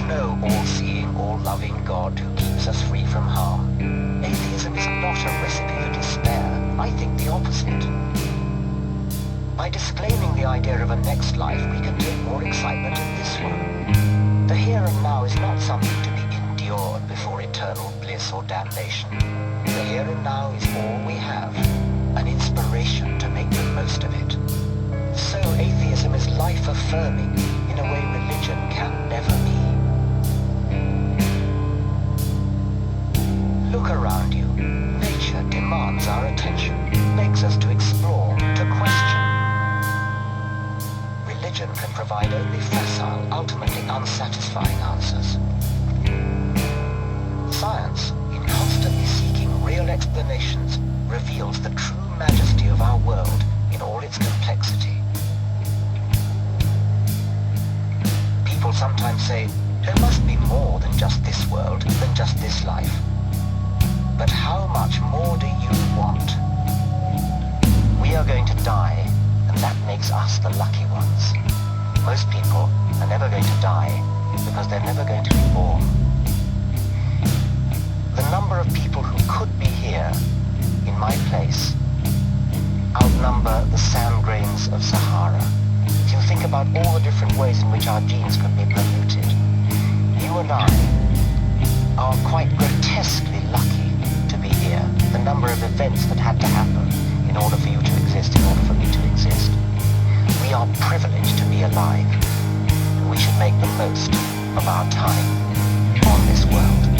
no all-seeing, all-loving God who keeps us free from harm. Atheism is not a recipe for despair. I think the opposite. By disclaiming the idea of a next life, we can take more excitement in this one. The here and now is not something to be endured before eternal bliss or damnation. The here and now is all we have, an inspiration to make the most of it. So atheism is life-affirming in a way religion can never be. Look around you. Nature demands our attention, begs us to explore, to question. Religion can provide only facile, ultimately unsatisfying answers. Science, in constantly seeking real explanations, reveals the true majesty of our world in all its complexity. People sometimes say, there must be more than just this world, than just this life. But how much more do you want? We are going to die, and that makes us the lucky ones. Most people are never going to die because they're never going to be born. The number of people who could be here, in my place, outnumber the sand grains of Sahara. If you think about all the different ways in which our genes could be polluted, you and I are quite grotesquely lucky to be here. The number of events that had to happen in order for you to exist, in order for me to exist. We are privileged to be alive, and we should make the most of our time on this world.